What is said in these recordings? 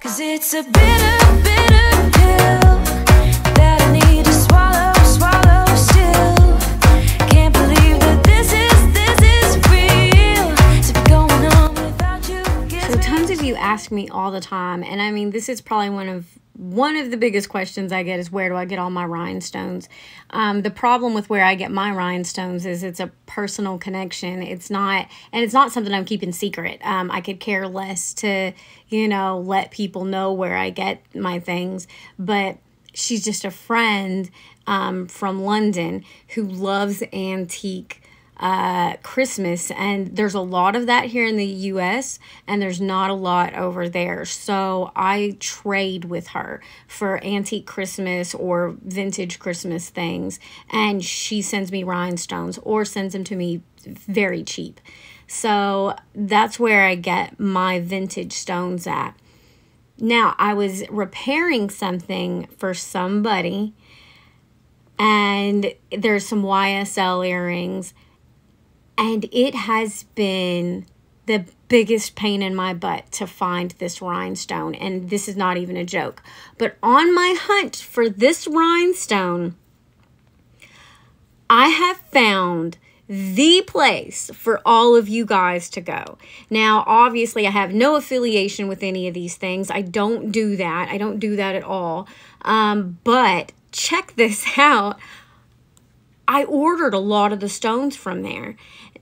'Cause it's a bitter, bitter pill that I need to swallow, swallow still. Can't believe that this is real. To be going on without you. So tons of you ask me all the time, and I mean, this is probably one of the biggest questions I get is, where do I get all my rhinestones? The problem with where I get my rhinestones is it's a personal connection. It's not something I'm keeping secret. I could care less to, let people know where I get my things. But she's just a friend from London who loves antique Christmas, and there's a lot of that here in the US, and there's not a lot over there. So I trade with her for antique Christmas or vintage Christmas things, and she sends me rhinestones or sends them to me very cheap. So that's where I get my vintage stones at. Now, I was repairing something for somebody, and there's some YSL earrings, and it has been the biggest pain in my butt to find this rhinestone. And this is not even a joke. But on my hunt for this rhinestone, I have found the place for all of you guys to go. Now, obviously, I have no affiliation with any of these things. I don't do that. I don't do that at all. But check this out. I ordered a lot of the stones from there.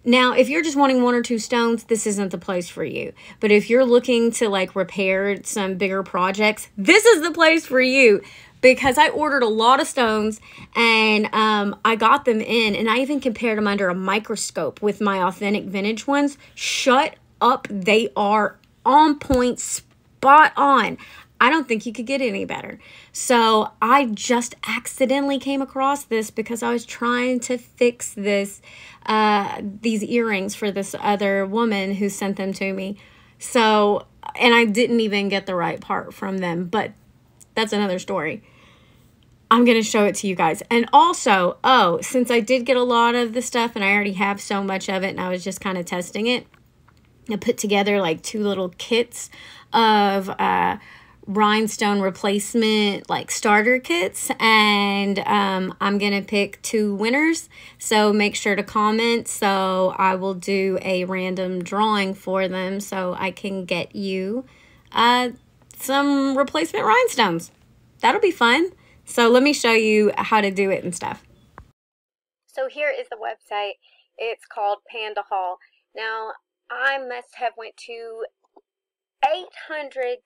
Now, if you're just wanting one or two stones, this isn't the place for you. But if you're looking to repair some bigger projects, this is the place for you. Because I ordered a lot of stones, and I got them in, and I even compared them under a microscope with my authentic vintage ones. Shut up. They are on point, spot on. I don't think you could get any better. So I just accidentally came across this because I was trying to fix these earrings for this other woman who sent them to me. So, and I didn't even get the right part from them, but that's another story. I'm going to show it to you guys. And also, since I did get a lot of the stuff and I already have so much of it and I was just kind of testing it, I put together 2 little kits of rhinestone replacement starter kits, and I'm gonna pick 2 winners, so make sure to comment. So I will do a random drawing for them so I can get you some replacement rhinestones. That'll be fun. So let me show you how to do it and stuff. So here is the website. It's called Panda Haul. Now, I must have went to 800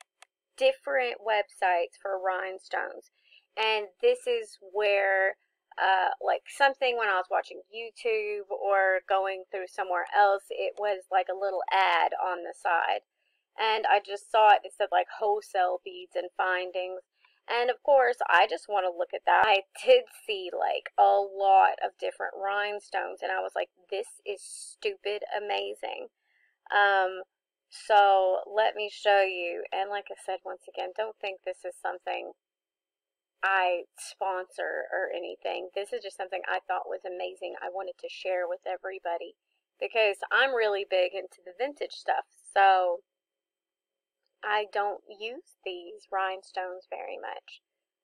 different websites for rhinestones, and this is where something when I was watching YouTube or going through somewhere else, it was a little ad on the side, and I just saw it said wholesale beads and findings, and of course I just want to look at that. I did see a lot of different rhinestones, and I was like, this is stupid amazing. So let me show you, and like I said, once again, don't think this is something I sponsor or anything. This is just something I thought was amazing. I wanted to share with everybody because I'm really big into the vintage stuff, so I don't use these rhinestones very much.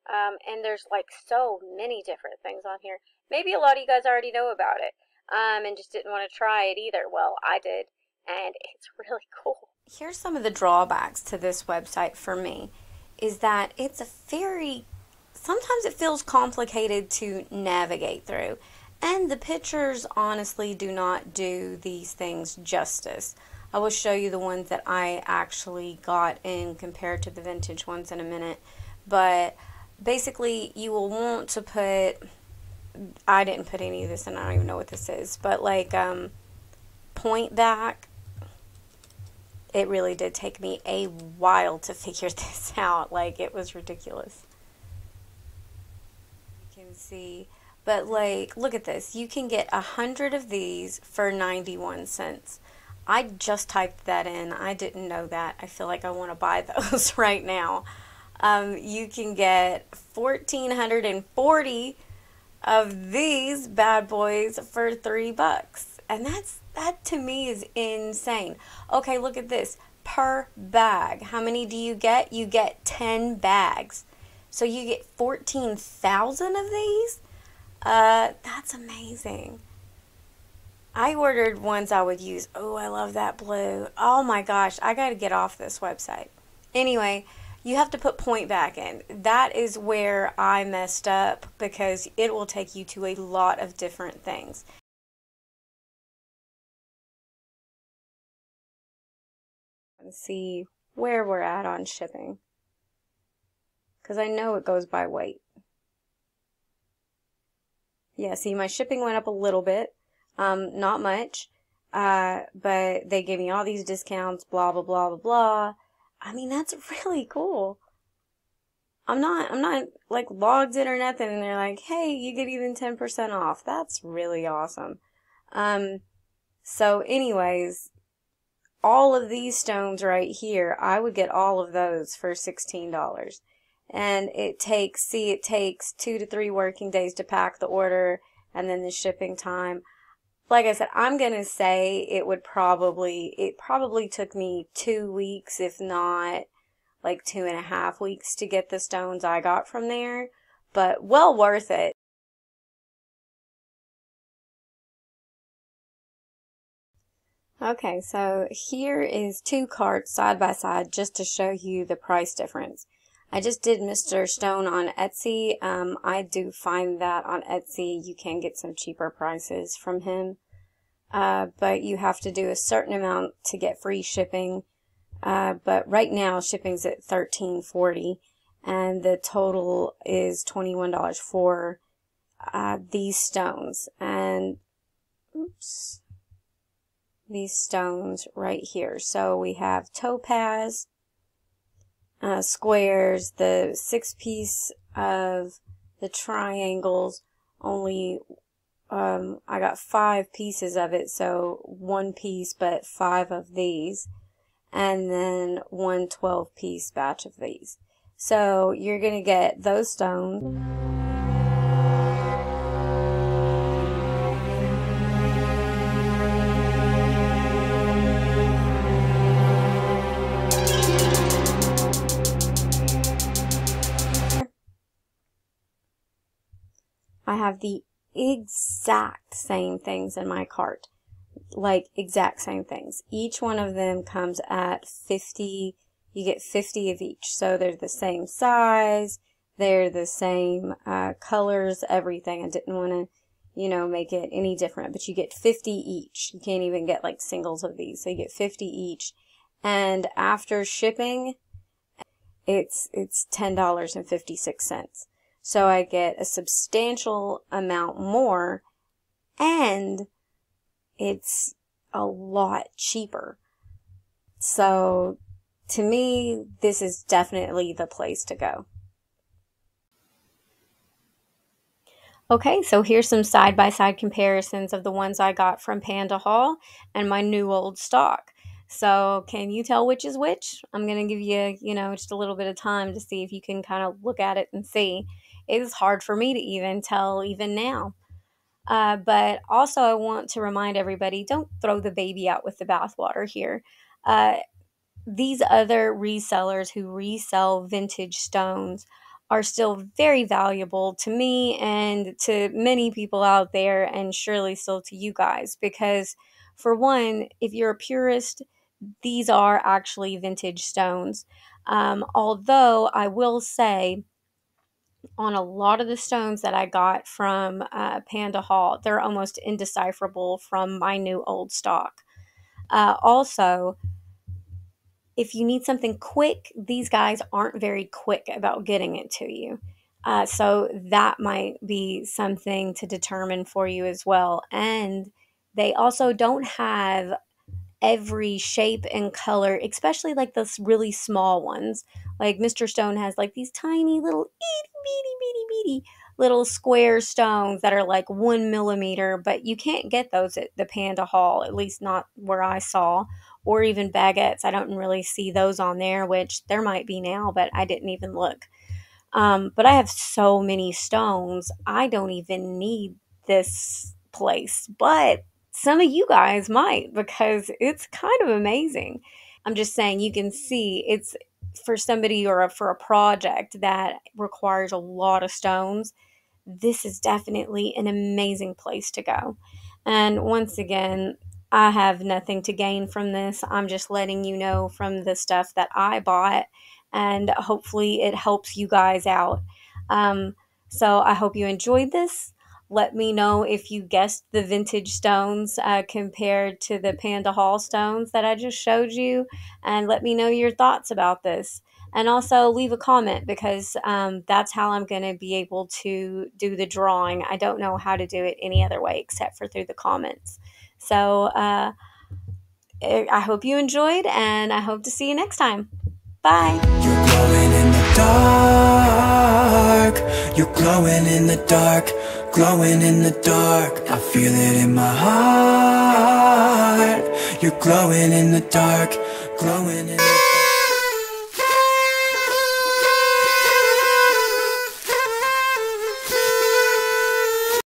And there's so many different things on here. Maybe a lot of you guys already know about it and just didn't want to try it either. Well, I did. And it's really cool. Here's some of the drawbacks to this website for me, is that it's sometimes it feels complicated to navigate through. And the pictures honestly do not do these things justice. I will show you the ones that I actually got in compared to the vintage ones in a minute. But basically you will want to put, I didn't put any of this in, I don't even know what this is, but point back. It really did take me a while to figure this out. It was ridiculous. You can see, but look at this. You can get 100 of these for 91 cents. I just typed that in. I didn't know that. I feel like I want to buy those right now. You can get 1,440 of these bad boys for $3. And that to me is insane. Okay, look at this. per bag. How many do you get? You get 10 bags. So you get 14,000 of these? That's amazing. I ordered ones I would use. Oh, I love that blue. Oh my gosh, I got to get off this website. Anyway, you have to put point back in. That is where I messed up because it will take you to a lot of different things. Let's see where we're at on shipping because I know it goes by weight. Yeah, see, my shipping went up a little bit, not much, but they gave me all these discounts, blah, blah, blah, blah, blah. I mean, that's really cool. I'm not like logged in or nothing, and they're like, hey, you get even 10% off. That's really awesome. Um, so anyways, all of these stones right here, I would get all of those for $16. And it takes 2 to 3 working days to pack the order and then the shipping time. Like I said, I'm going to say it probably took me 2 weeks, if not like 2.5 weeks to get the stones I got from there, but well worth it. Okay, so here is 2 carts side by side just to show you the price difference. I just did Mr. Stone on Etsy. I do find that on Etsy you can get some cheaper prices from him, but you have to do a certain amount to get free shipping. But right now shipping's at $13.40, and the total is $21 for these stones. And oops. These stones right here. So we have topaz, squares, the 6-piece of the triangles, only, I got 5 pieces of it, so 1 piece, but 5 of these, and then 1 12-piece batch of these. So you're going to get those stones. I have the exact same things in my cart. Like, exact same things. Each one of them comes at 50, you get 50 of each. So they're the same size, they're the same colors, everything. I didn't want to, make it any different, but you get 50 each. You can't even get like singles of these. So you get 50 each. And after shipping, it's $10.56. So I get a substantial amount more, and it's a lot cheaper. So to me, this is definitely the place to go. Okay, so here's some side-by-side comparisons of the ones I got from Panda Hall and my new old stock. So can you tell which is which? I'm going to give you, just a little bit of time to see if you can kind of look at it and see. It is hard for me to even tell even now. But also I want to remind everybody, don't throw the baby out with the bathwater here. These other resellers who resell vintage stones are still very valuable to me and to many people out there, and surely still to you guys, because for one, if you're a purist, these are actually vintage stones. Although I will say, on a lot of the stones that I got from Panda Hall, they're almost indecipherable from my new old stock. Also, if you need something quick, these guys aren't very quick about getting it to you. So that might be something to determine for you as well. And they also don't have every shape and color, especially like those really small ones. Like Mr. Stone has like these tiny little itty bitty bitty bitty little square stones that are like 1 millimeter, but you can't get those at the Panda Hall, at least not where I saw, or even baguettes. I don't really see those on there, which there might be now, but I didn't even look. But I have so many stones, I don't even need this place, but some of you guys might, because it's kind of amazing. I'm just saying you can see it's for somebody or for a project that requires a lot of stones. This is definitely an amazing place to go. And once again, I have nothing to gain from this. I'm just letting you know from the stuff that I bought, and hopefully it helps you guys out. So I hope you enjoyed this. Let me know if you guessed the vintage stones compared to the Panda Hall stones that I just showed you, and let me know your thoughts about this. And also leave a comment because that's how I'm going to be able to do the drawing. I don't know how to do it any other way except for through the comments. So I hope you enjoyed, and I hope to see you next time. Bye. You're glowing in the dark. You're glowing in the dark. Glowing in the dark. I feel it in my heart. You're glowing in the dark. Glowing in the dark.